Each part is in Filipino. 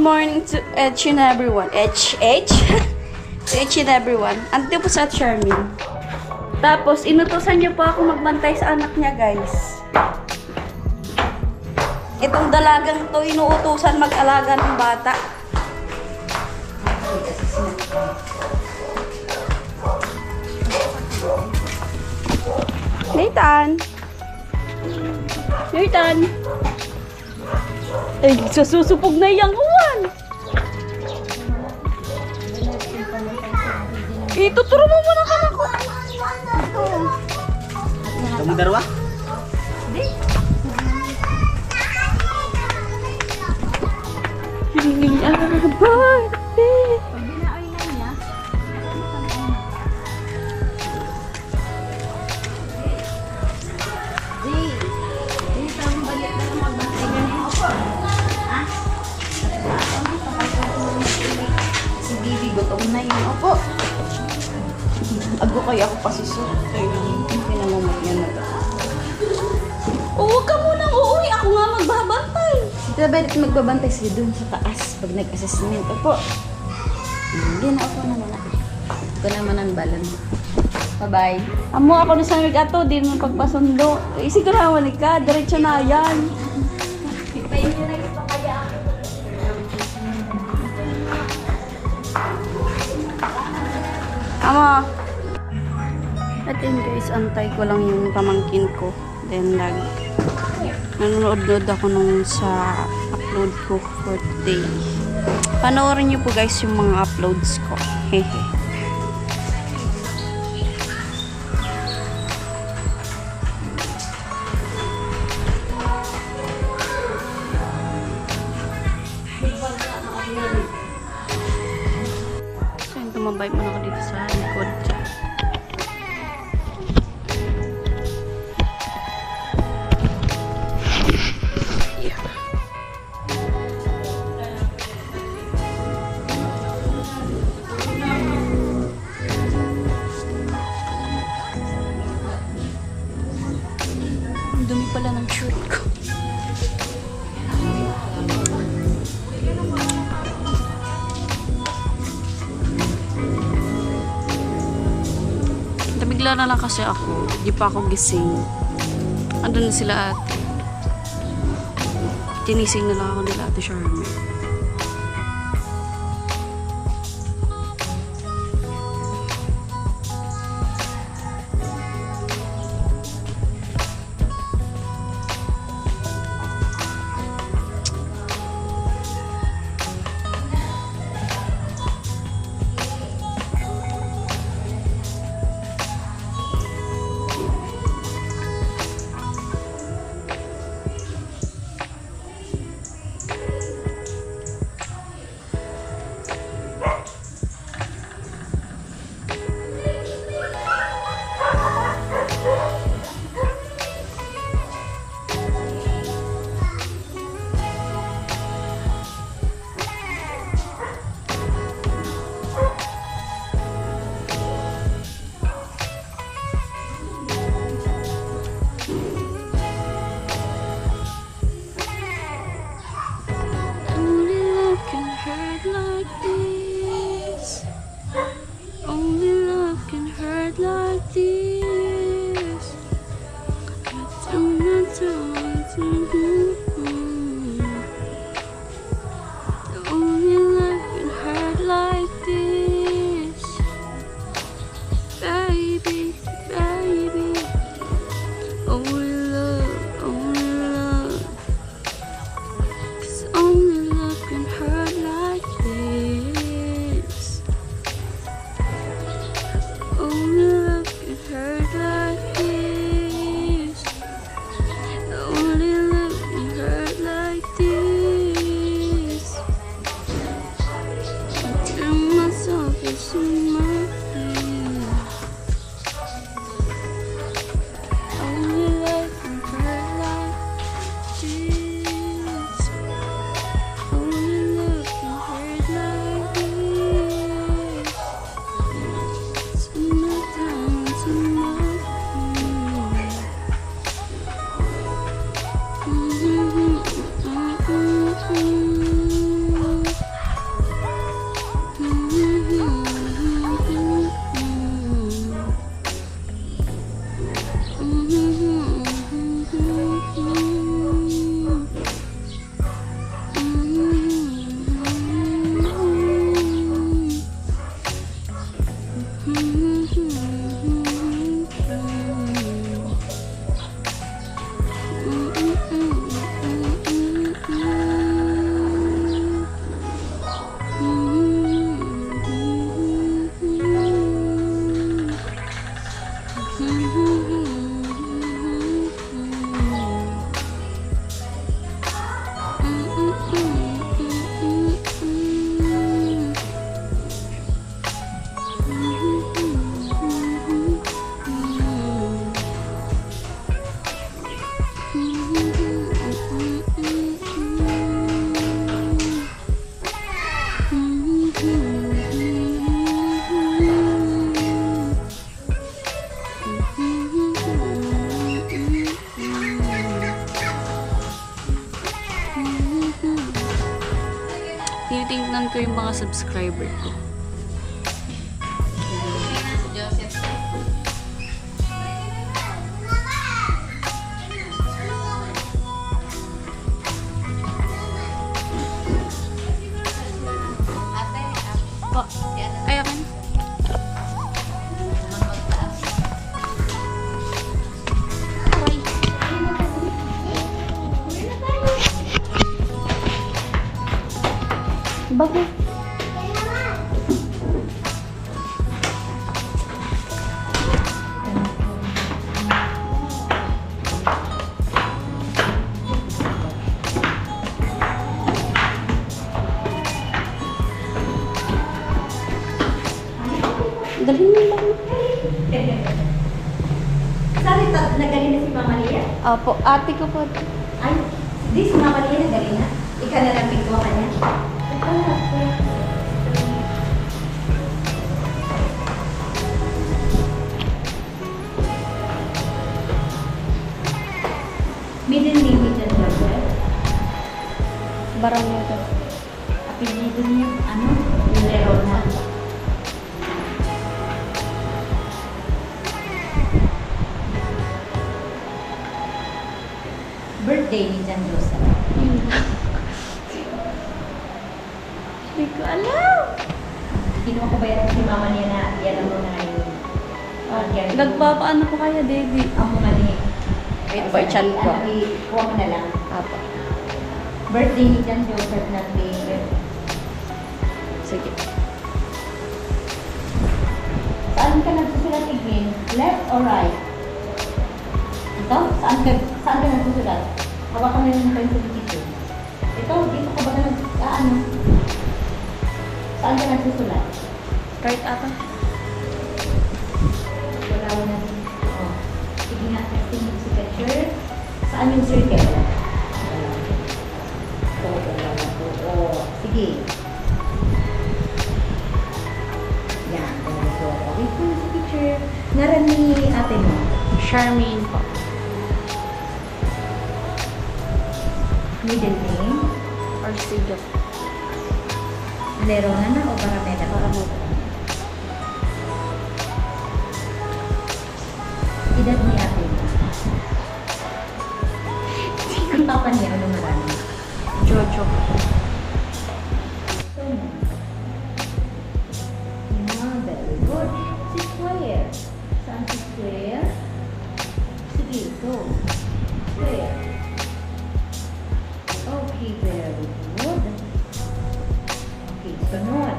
morning to each and everyone. H? To each and everyone. Ante po sa Charmin. Tapos, inutusan niyo po ako magbantay sa anak niya, guys. Itong dalagang to, inuutusan mag-alaga ng bata. Nathan! Nathan! Ay, sasusupog na iyang uwan! Ituturo mo muna ka na ko. Kamu darwa? Hindi. Birthday! Si Bibi, gutom na yun. Opo. Ago kaya ako pasiso. Pinamamagyan na to. Huwag ka munang uuwi. Ako nga magbabantay. Si Tabet magbabantay sila dun sa taas pag nag-assessment. Opo. Hindi na ako naman. Ito naman ang balan. Bye-bye. Amo ako na sa ato, di mo pagpasundo. Isigurawan ka, diretso na yan. Ama. At yun guys, antay ko lang yung pamangkin ko. Then nanonood ako nung sa upload ko for today. Panoorin niyo po guys yung mga uploads ko. Hehe. So yun, tumabay mo na ako dito sa likod. Ang dumi pala ng shirt ko. Nabigla na lang kasi ako. Di pa ako gising. Andun na sila ate. Tinising na lang ako nila ate Charmin. Tinitingnan ko yung mga subscriber ko. Po. Ay, akin. Bago. Dalhin mo lang. Saan ito? Nagaling na si Mama Lia? Opo, ate ko po. Ay, di si Mama Lia nagaling na. Ikaw na lang pigwa ka niya. Middle name ni John Joseph. Barang nito. Apelido niya, ano? Lerona. Birthday ni John Joseph. Hindi ko alam. Kinuha ko ba yan si Mama niya na yan ang muna ngayon? Nagpapaano po kaya, Daddy? Ang mga ni... Wait for chan ko. Kuha mo na lang. Apo. Birthday ni John Joseph na Sige. Saan ka nagsusulat, Igwin? Left or right? Ito? Saan ka nagsusulat? Hawakan mo yung pencil dito. Ito, dito ka ba ka ano? Saan ka nagsusulat? Right ata. Wala mo na. Oh. Sige nga, testing yung signature. Saan yung circle? Ito. Sige. Yan. So, okay po yung picture. Naran ni ate mo. Charmaine po. Middle name. Arcido. Lerona na o Parameda? Parameda. Edad ni ate mo. Ang papa niya, ano marami? Jojo. So, very good. Si square. Saan si square? Sige, go. Square. Okay, very good. Okay, sunod.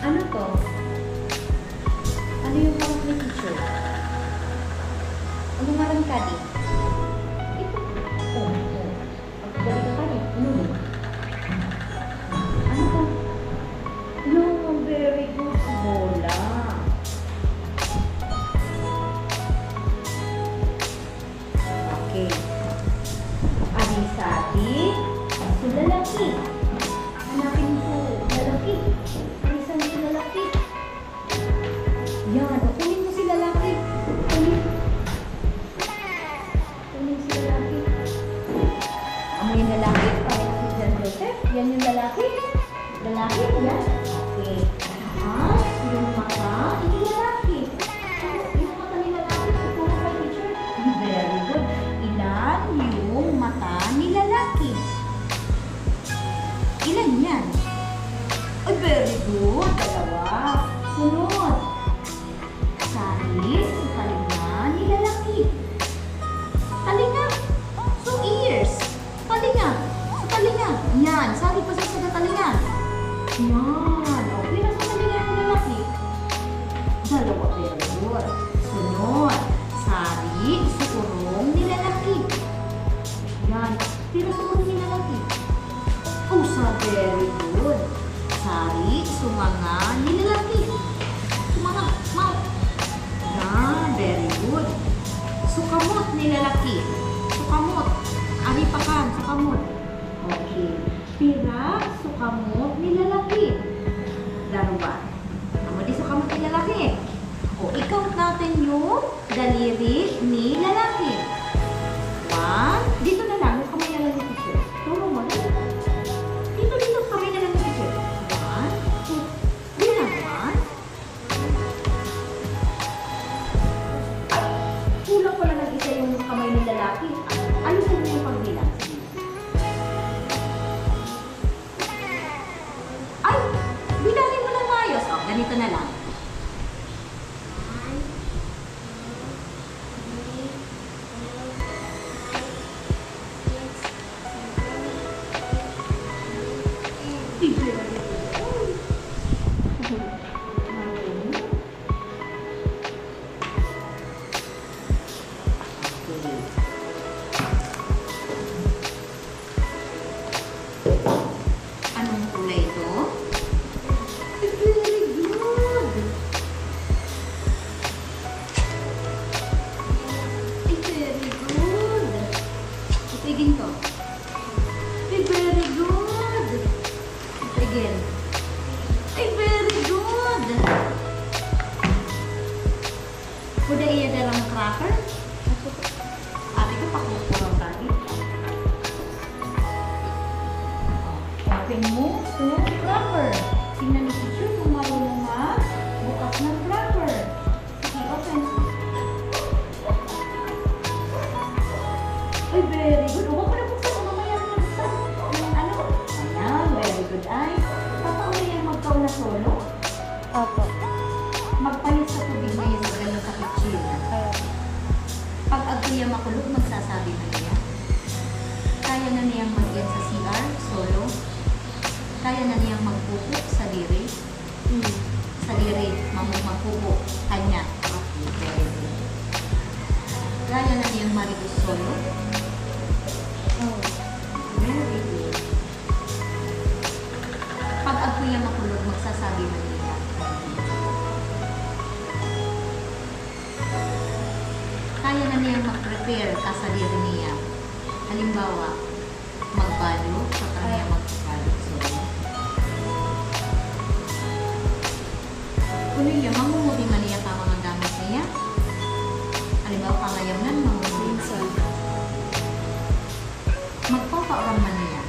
Ano to? Ano yung mga ni teacher? Ano marang kadi? Ito. Oh. Pagdali ka kadi. Ano? Ano to? No, very good. Bola. Okay. Alisati. So, lalaki. Hanapin po, lalaki. Alisan si lalaki. Yan. O, kunin mo si lalaki. Kunin. mga nilalaki. Mga mau. Very good. Sukamot nilalaki. Sukamot. Aripakan, sukamot. Okay. Pirak, sukamot nilalaki. Dalawa. Amo di sukamot nilalaki. O, i-count natin yung daliri ni lalaki. 1. Dito na lang, yung kamay na lang ni teacher. Turo mo. Dito, kamay na lang ni teacher. 1, 2, di na 1. Kulang pala ng isa yung kamay ni lalaki. Ano sa inyo yung pagbilang? Ay! Bilangin mo na maayos. O, ganito na lang. Anong kulay ito? Very good! Very good! Itigin ko. Very good! Itigin. Very good! Kuda iya dalam cracker? Ate ko pakukurang tadi. Open mo to cracker. Tingnan ni teacher kung marunong bukas ng cracker. Sige, open. Ay, very good. Huwag mo na buksan. Mamaya na buksan. Ano? Ayan, very good. Ay, tataon na yan magkaw na solo. Opo. Magpalit sa tubig na yun sa kitchen. Pag agriya makulog, magsasabi na niya. Kaya na niyang mag-get sa CR, solo. Kaya na niyang magpupo sa diri. Sa diri, magpupo. Kanya. Okay, very good. Kaya na niyang marigus solo. Very good. Pag agriya makulog, magsasabi na niya. Kaya na niyang mag-prepare ka sa diri niya. Halimbawa, magbalo, saka niya magbalo. So, kunin niya, mangumubi man niya ka mga gamit niya. Halimbawa, pangayamnan, mangumubi. Magpapauram man niya.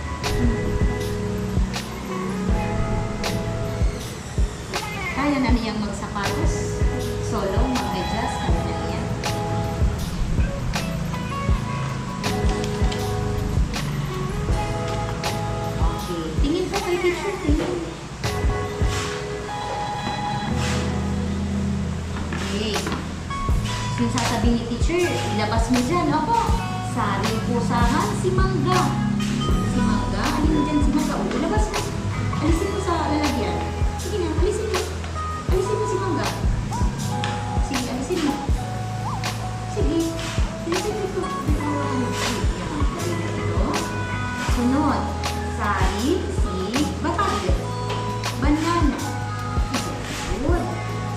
Kaya na niyang magsapatos, solo, mag-adjust, kaya na niya. Okay, tingin po kay teacher, tingin. Okay. Yung sasabihin ni teacher, ilabas mo dyan, opo. Sari pusahan, si Mangga. Si Mangga, alin mo dyan si Mangga? O, ilabas mo. Alisin mo sa lalagyan. Sige na, alisin mo. Alisin mo si Mangga. Sige, alisin mo. Sige. Alisin mo ito. Sige, yan. Dali na ito. Sunod. Sari, si Batag. Banana. Good.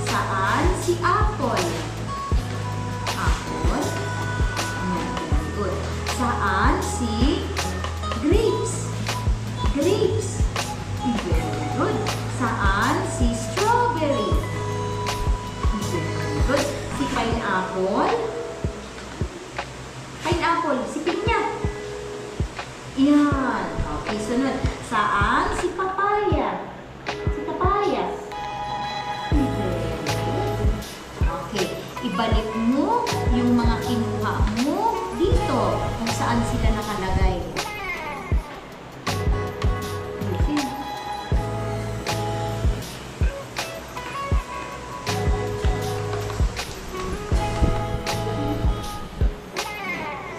Saan si Apple? Apple. Very good. Saan si grapes? Grapes. Very good. Saan si strawberry? Very good. Si pineapple? Pineapple. Si pinya. Yan. Okay, sunod. Saan si papaya? Si papayas. Very good. Okay. Ibalik mo yung mga kinuha mo dito kung saan sila nakalagay. Ayusin.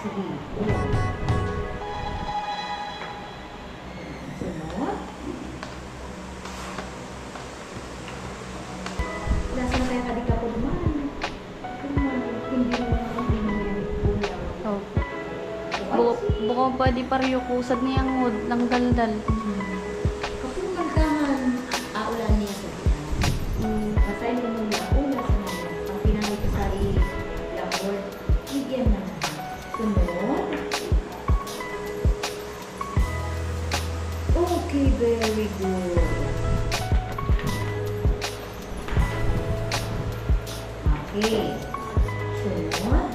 Sige. Sunod. Nasa na tayo kadika po naman. Hindi mo yan kulang. Opo. Buko pa di pariyo kusad niyang ngod ng daldal. Kapag magkaman, aulan niya sa sarili. Blackboard. Bigyan na. Sunod. Okay, very good. Okay. Sunod.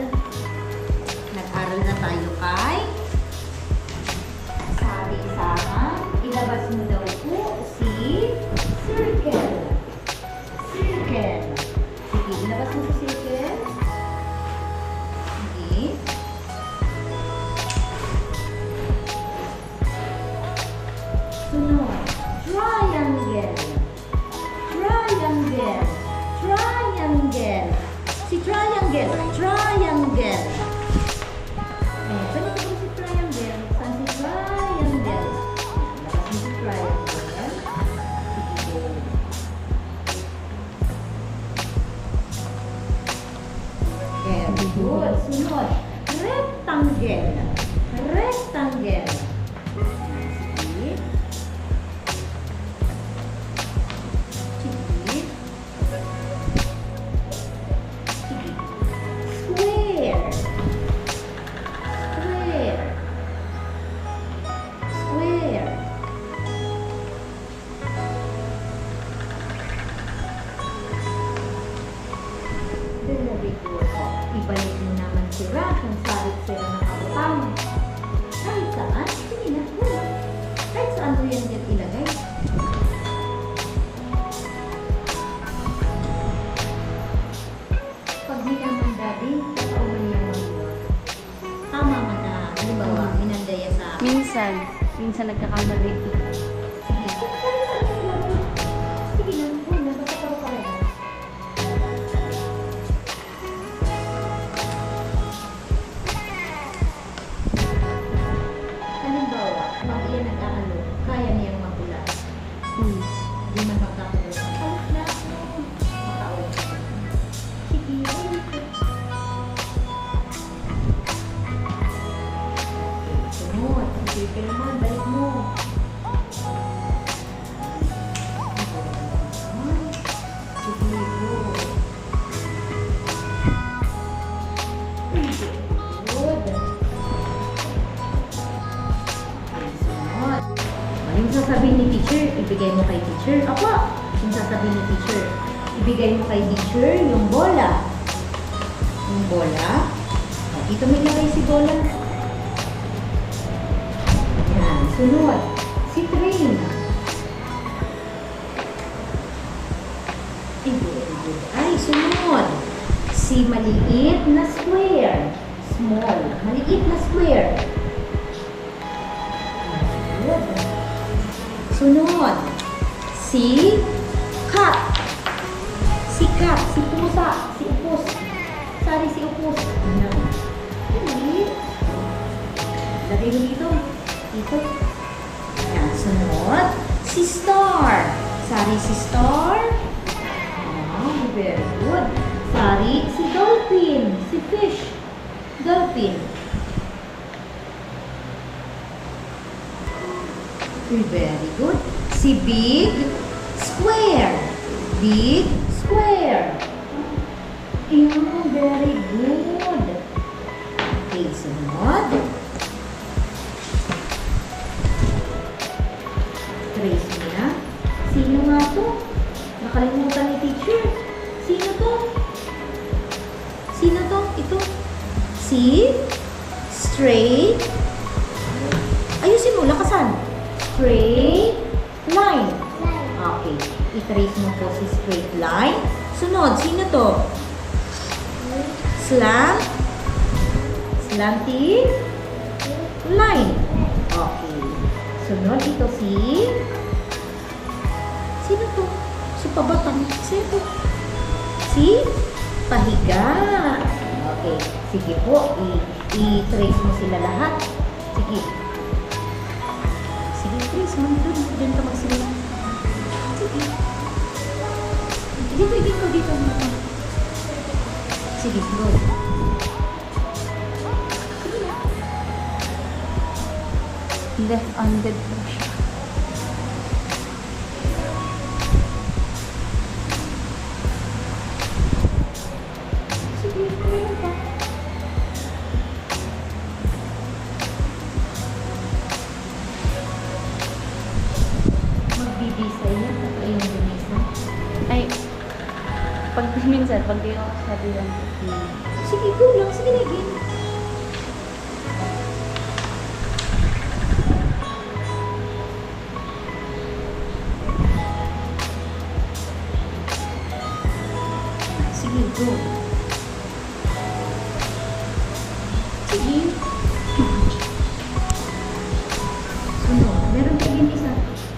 Nag-aral na tayo kay Sari-Sama. Ilabas mo daw po si circle. Circle. Sige, ilabas mo si circle. Sige. Sunod. Triangle. Triangle. Triangle. Si triangle. Triangle. Eh, saan ito si triangle? Saan si triangle? Labas mo si triangle. Sige. Very good. Sunod. Rectangle. Rectangle. Sige. Sige. Sige. Square. Square. Square. Very good. Ibalik mo naman sira kung salit sila nakabutang. Kahit saan, sige na. Kahit saan mo yan dyan ilagay. Pag hinaman daddy, totoo man yung mag-work. Tama man na, halimbawa, minandaya sa akin. Minsan nagkakamali. Sige, sige lang, huwag na, basta paro pareha. Halimbawa, pag iyan nag-aalo, kaya niyang magulat. Hindi man magkakaroon. Alis na, makaulit. Sige, ulit. Sunod, sige ka naman, balik mo. Sige, go. Good. Sunod. Yung sasabihin ni teacher, ibigay mo kay teacher. Ako, yung sasabihin ni teacher, ibigay mo kay teacher yung bola. Yung bola. O, dito may lagay si bola. Yan. Sunod. Si train. Ay, sunod. Si maliit na square. Small. Maliit na square. Good. Sunod. Si cat. Si cat. Si pusa. Si upos. Sorry, si upos. Ano? Maliit. Lagay mo dito. Dito. Yan. Sunod. Si star. Sorry, si star. Oh, very good. Sorry, si dolphin. Si fish. Dolphin. Very good. Si big square. Big square. Yeah, very good. Okay, sunod. Trace mo na. Sino nga to? Nakalimutan ni teacher. Sino to? Sino to? Ito. Si straight. Ayusin mo, lakasan. Straight line. Okay. I-trace mo po si straight line. Sunod, sino to? Slanty line. Okay. Sunod, ito si... Sino to? Si pabatang. Sino to? Si pahiga. Okay. Sige po, i-trace mo sila lahat. Sige. Sige, trace mo. Doon ka magsimula. Sige. Dito. Sige, go. Sige na. Left-handed po siya. Minsan, pag di ako sabi lang. Sige, go lang. Sige na, again. Sige, go. Sige. Sunod. Meron pa din isa. Sige.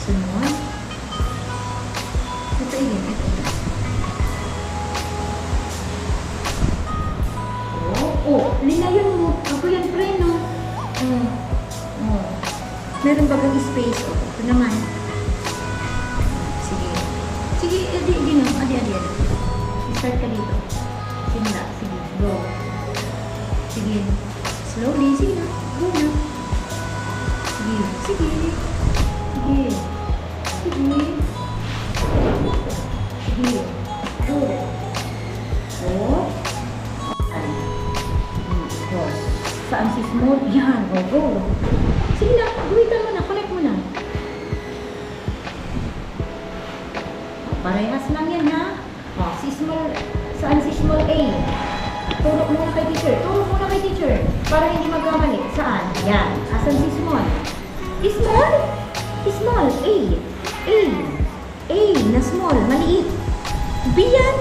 Sunod. Ito yun. Linayan mo. Ako yan, friend, no? Meron bagang space, oh. Ito naman. Sige. Sige, adi, no? Adi. Start ka dito. Simula. Sige, go. Sige. Slowly. Sige na. Go na. Sige. Sige. Sige. Sige. Sige. Go. Oh. Cross. Saan si small? Yan. Go. Sige na. Guwitan mo na. Connect mo na. Parehas lang yan, ha? Si small. Saan si small A? Turo muna kay teacher. Para hindi magkamali. Saan? Yan. Asan si small? Small? Small. A na small. Maliit. B yan.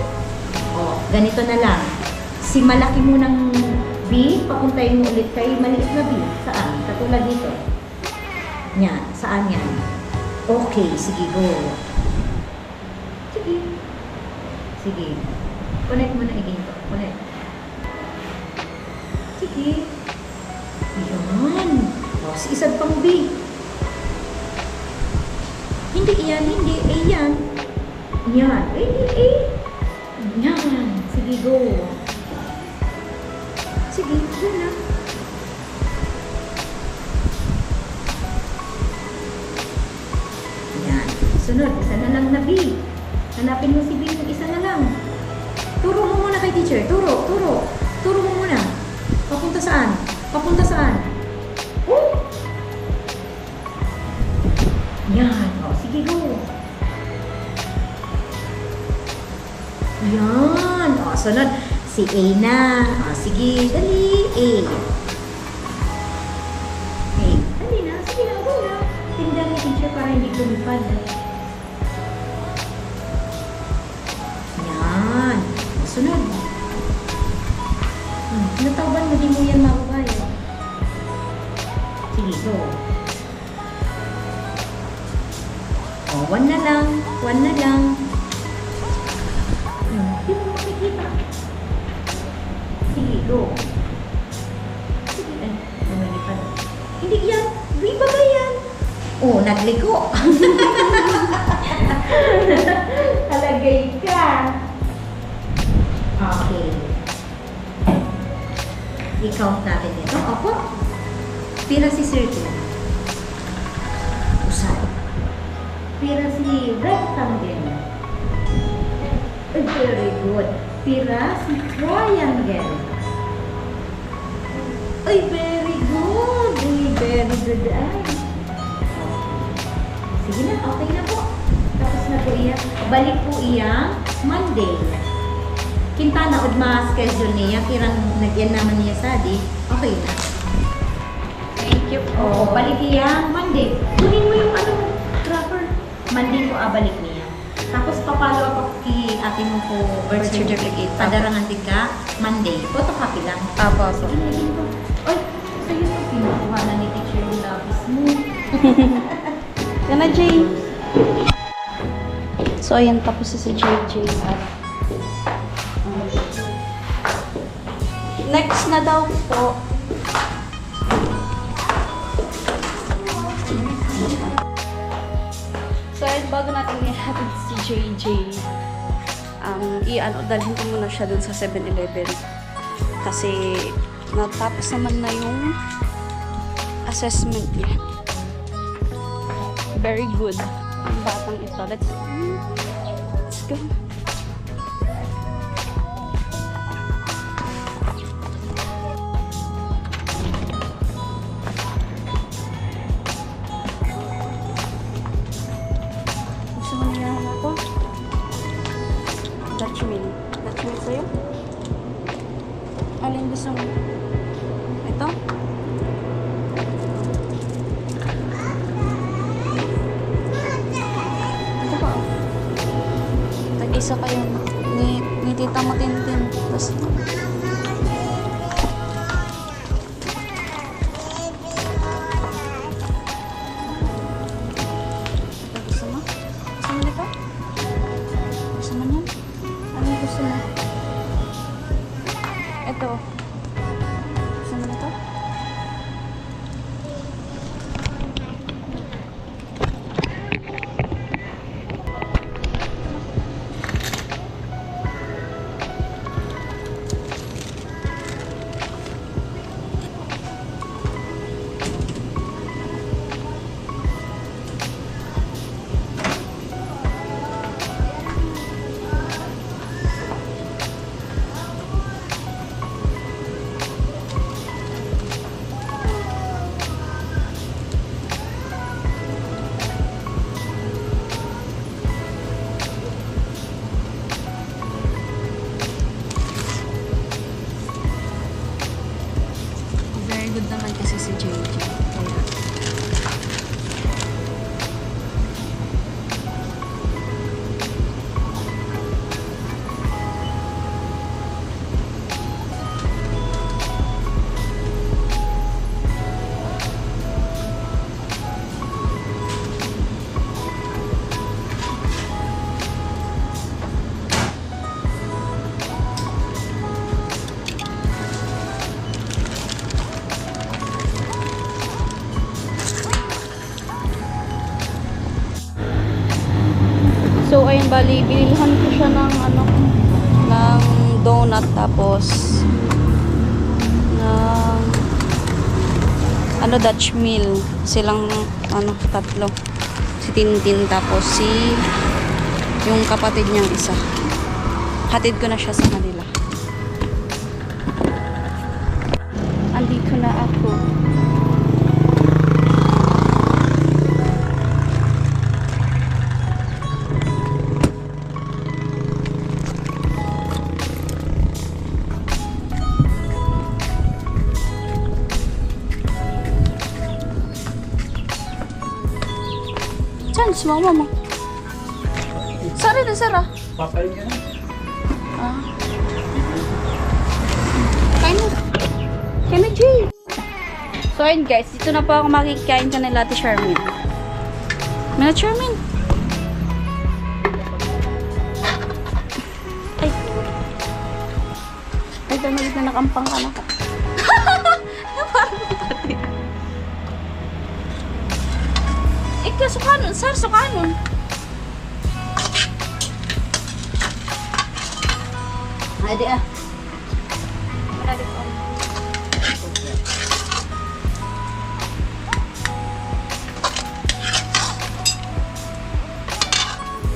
Ganito na lang. Si malaki munang B, papuntayin mo ulit kay maliit na B. Saan? Katulad dito. Yan. Saan yan? Okay. Sige, go. Sige. Connect mo na again to. Connect. Sige. Yan. Si isang pang B. Hindi yan. A yan. Yan. A. Yan. Sige, go. Sige, yan na. Yan. Sunod, isa na lang na B. Hanapin mo si B, yung isa na lang. Turo mo muna kay teacher. Turo mo muna. Papunta saan? Oh! Yan. Sige, go. Yan. Sunod. Si A na. Sige, dali. A. Dali na. Sige na, go na. Tindan ni teacher para hindi lumipad. Yan. Sunod. Natawban mo, di mo yan makukayo. Sige, go. One na lang. Hindi mo makikita. Sige, go. Sige, lumilipad. Hindi yan. Iba ba yan? Nagliko. Talagay ka. Okay. I-count natin ito. Opo. Pira si circle. Usay. Pira si rectangle. Very good. Pira si triangle. Very good. Very good. Sige na, okay na po. Tapos na po iya. Balik po iya Monday. Kinta na schedule niya. Kirang nagyan naman niya sadi. Okay na. Thank you po. Balik iya Monday. Kunin mo yung wrapper. Monday po balik niya. Tapos papalo ako kay ate mo po birth certificate. Padarangan din ka Monday. Photocopy lang. Apo. Sige na din po. Oy, sa'yo po kinukuha na ni teacher yung lapis mo. Yan na, Jay. So, ayan, tapos si JJ. Next na daw po. So, ayun, bago natin ihatid si JJ, dalhin ko muna siya dun sa 7-Eleven. Kasi, natapos naman na yung assessment niya. Very good. Ang batang ito. Let's go. Gusto mo niya ako? Dutch meal. Dutch meal sa'yo? Alin gusto mo? Ito? Ito pa. Tag-isa kayo ni Tita Matintin. Tapos, ito gusto mo? Gusto mo nito? Gusto mo yan? Ano yung gusto mo? Ito. Gusto mo nito? Very good naman kasi si JJ. Kaya, so, ayun, bali, binilhan ko siya ng, ng donut, tapos, ng, Dutch meal. Silang, tatlo. Si Tintin, tapos yung kapatid niyang isa. Hatid ko na siya sa kanila. Andito na ako. Saan? Si mama mo? Sara na, Sara. Papayin niya na. Ah. Kain na. Kain na, Jay. So, ayun guys. Dito na po ako makikain ka nila, Ate Charmin. Mila Charmin. Ay. Ay, tamalit na nakampang ka na. Ikaw, sukanon. Sar, sukanon. Hadi ah.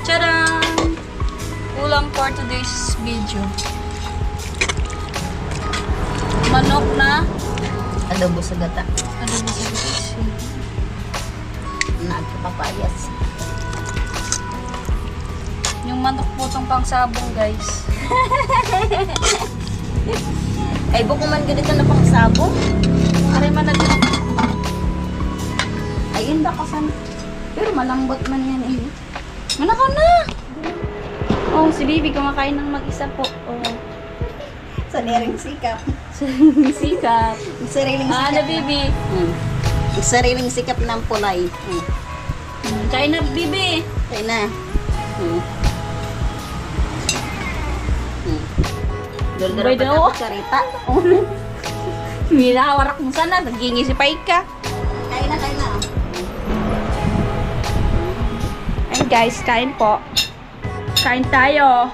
Tadaan! Ulam for today's video. Manok na Adobo sa gata. adobo sa guys. Nagpapayas. Yung manok po itong pang sabong guys. Ay, buko man ganito na pang sabong. Aray man natin. Ay, yun ba kasan? Pero malambot man yan eh. Manakaw na! Oh, si Bibi kumakain ng mag-isa po. Oh. Sa niring sikap. Sikat. Ang sariling sikap. Ano, Bibi? Ang sariling sikap ng pulay. Kain na, Bibi. Kaya na. Bay daw. Karita. Minawarak mo sana. Nagingi si Paika. Kaya na, kaya na. Ayun guys, kain po. Kain tayo.